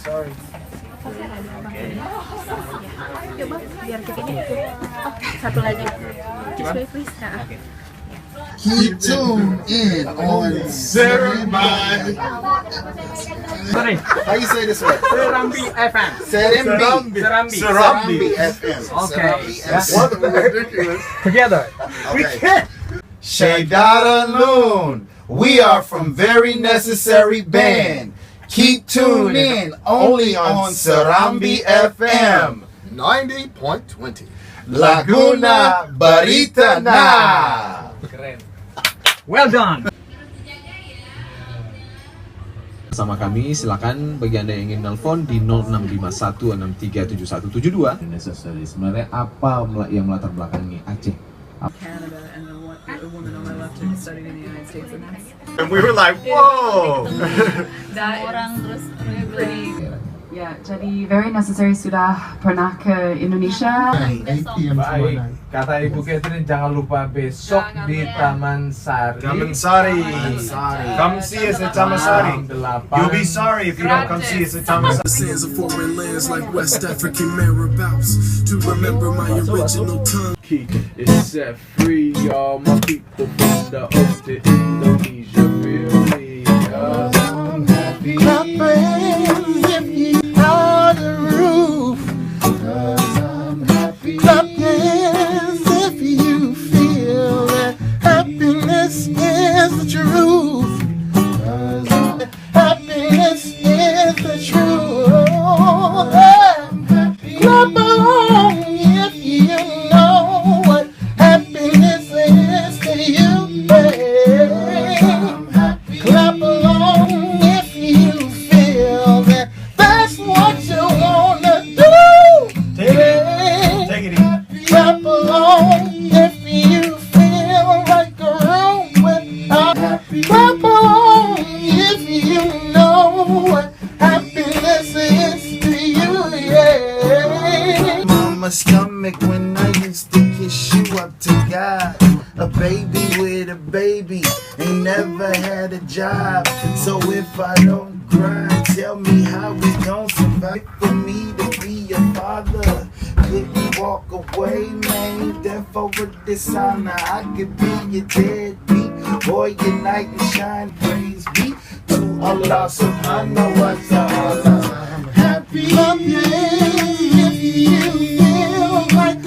Sorry. Coba biar kepinya. Oh, satu lagi. Please. Nah. Keep tuned in on Serenbi. Sorry. How you say this word? Serambi FM. Serenbi. Serambi. FM. Okay. Serenbi FM. Together. Okay. Shaydada Loon. We are from Very Necessary Band. Keep tuned in only on Serambi FM. 90.20. Laguna Barita na. Keren. Well done. Sama kami, silakan bagi Anda yang ingin nelpon di 0651637172. Sebenarnya apa yang melatar belakangi Aceh? Canada and a woman on my left who studied in the United States, and that's And we were like, whoa! that Orang terus really ya. Jadi Very Necessary sudah pernah ke Indonesia. 8 p.m. Baik. Kata Ibu Catherine, jangan lupa besok di Taman Sari. Kamansari. Come see us at Tamasari. You'll be sorry if you don't come see us at Tamasari. Sands of foreign lands like West African marabouts to remember my original tongue. It's set free, all my people from the ocean to Indonesia. Feel me, 'cause I'm happy. If you on the roof, 'cause I'm happy. Clap hands if you feel that happiness is the truth. 'Cause happiness is the truth. I'm happy. Clap along if you know what happiness is to you. I'm happy. Clap along if you feel that that's what you wanna do. Take it easy. Clap along if you feel like a room without happy. Clap along if you know what happiness is to you, yeah. Mama's stomach when I used to kiss you up to God. A baby with a baby ain't never had a job. So if I don't grind, tell me how we gon' survive. For me to be a father, couldn't walk away, man. Death over dishonor, I could be your deadbeat. Boy, your knight and shine, praise be to Allah subhanahu wa ta'ala. I'm happy. Love you if you feel like